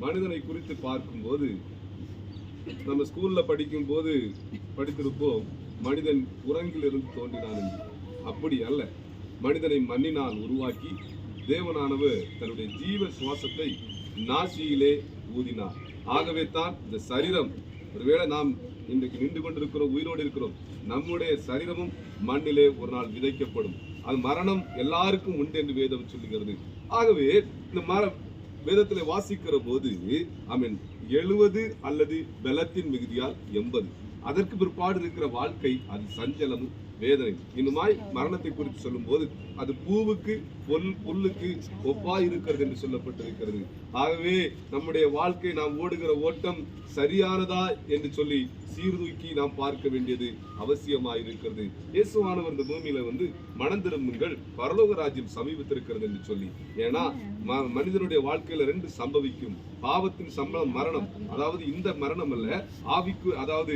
மனிதனை குறித்து பார்க்கும்போது நம்ம ஸ்கூல்ல படிக்கும் போது படித்திருப்போம், மனிதன் குரங்கிலிருந்து தோன்றினான் என்று. அப்படி அல்ல. மனிதனை மண்ணினால் உருவாக்கி தேவனானவர் தன்னுடைய ஜீவ சுவாசத்தை நாசியிலே ஊதினார். ஆகவே தான் இந்த சரீரம், ஒருவேளை நாம் இன்றைக்கு நின்று கொண்டிருக்கிறோம், உயிரோடு இருக்கிறோம், நம்முடைய சரீரமும் மண்ணிலே ஒரு நாள் விதைக்கப்படும். அது மரணம் எல்லாருக்கும் உண்டு என்று வேதம் சொல்லுகிறது. ஆகவே இந்த வேதத்தில் வாசிக்கிற போது 70 அல்லது பலத்தின் மிகுதியால் 80, அதற்கு பிற்பாடு இருக்கிற வாழ்க்கை அது சஞ்சலமும் வேதனை. இன்னுமாய் மரணத்தை குறித்து சொல்லும் போது அது பூவுக்கு புல்லுக்கு ஒப்பாய் இருக்கிறது என்று சொல்லப்பட்டிருக்கிறது. ஆகவே நம்முடைய வாழ்க்கை, நாம் ஓடுகிற ஓட்டம் சரியானதா என்று சொல்லி சீர்தூக்கி நாம் பார்க்க வேண்டியது அவசியமாயிருக்கிறது. இயேசுவானவர் இந்த பூமியில மனம் திரும்புங்கள், பரலோக ராஜ்யம் சமீபத்திருக்கிறது என்று சொல்லி. ஏன்னா மனிதனுடைய வாழ்க்கையில 2 சம்பவிக்கும். பாவத்தின் சம்பளம் மரணம், அதாவது இந்த மரணம் அல்ல, ஆவிக்கு, அதாவது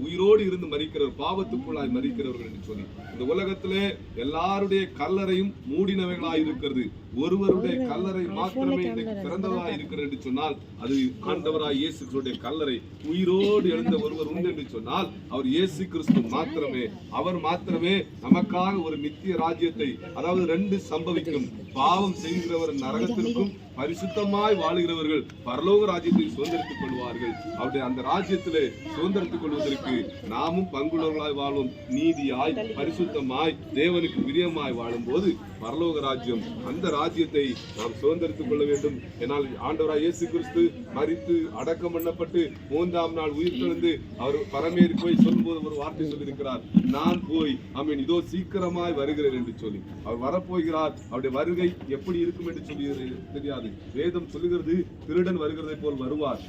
உயிரோடு இருந்து மரிக்கிறவர், பாவத்துக்குள்ளாய் மரிக்கிறவர்கள் என்று சொல்லி. இந்த உலகத்திலே எல்லாருடைய கல்லறையும் மூடினவைகளாய் இருக்கிறது. ஒருவருடைய கல்லறை மாத்திரமே திறந்தவராய் இருக்கிறது என்று சொன்னால் அது ஆண்டவராய் இயேசு கிறிஸ்துடைய கல்லறை. உயிரோடு எழுந்த ஒருவர் உண்டு என்று சொன்னால் அவர் இயேசு கிறிஸ்து மாத்திரமே. அவர் மாத்திரமே நமக்காக ஒரு நித்திய ராஜ்யத்தை, அதாவது 2 சம்பவிக்கும். பாவம் செய்கிறவர் நரகத்திற்கும், பரிசுத்தமாய் வாழுகிறவர்கள் பரலோக ராஜ்யத்தை சுதந்திரித்துக் கொள்வார்கள். அவருடைய அந்த ராஜ்யத்திலே சுதந்திரித்துக் கொள்வதற்கு நாமும் பங்குள்ளவர்களாய் வாழும். நீதியாய், பரிசுத்தமாய், தேவனுக்கு பிரியமாய் வாழும் போது பரலோக ராஜ்யம், அந்த ராஜ்யத்தை நாம் சுதந்திரித்துக் கொள்ள வேண்டும். என்னால் ஆண்டவராய் இயேசு கிறிஸ்து மரித்து அடக்கம் பண்ணப்பட்டு 3ஆம் நாள் உயிர் தெழுந்து அவர் பரமேறி போய் சொல்லும்போது ஒரு வார்த்தை சொல்லியிருக்கிறார், நான் போய் இதோ சீக்கிரமாய் வருகிறேன் என்று சொல்லி. அவர் வரப்போகிறார். அவருடைய வருகை எப்படி இருக்கும் என்று சொல்லி தெரியாது. வேதம் சொல்லுகிறது, திருடன் வருகிறதை போல் வருவார்,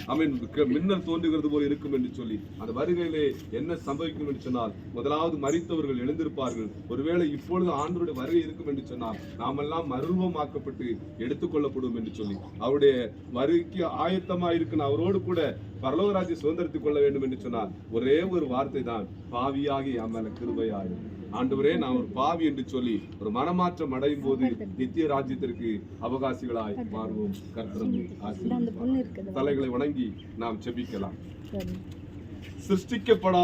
மின்னல் தோன்றுகிறது போல் இருக்கும் என்று சொல்லி. அந்த வருகையிலே என்ன சம்பவிக்கும் என்று சொன்னால், முதலாவது மரித்தவர்கள் எழுந்திருப்பார்கள். ஒருவேளை இப்பொழுது ஆண்டவருடைய வருகை இருக்கும் என்று சொன்னால் நாமெல்லாம் மறுரூபமாக்கப்பட்டு எடுத்துக்கொள்ளப்படும் என்று சொல்லி, அவருடைய வருகைக்கு ஆயத்தமாயிருக்கிற அவரோடு கூட பரலோக ராஜ்ய சுதந்திரத்துக் கொள்ள வேண்டும் என்று சொன்னால் ஒரே ஒரு வார்த்தை தான், பாவியாகி அம்மன கிருபையாயிரும். ஆண்டவரே, நான் ஒரு பாவி என்று சொல்லி ஒரு மனமாற்றம் அடையும் போது நித்திய ராஜ்யத்திற்கு அவகாசிகளாய் மாறுவோம். கர்த்தரை ஆசீர்வதிப்பார். தலைகளை வணங்கி நாம் ஜெபிக்கலாம். சிருஷ்டிக்கப்படாத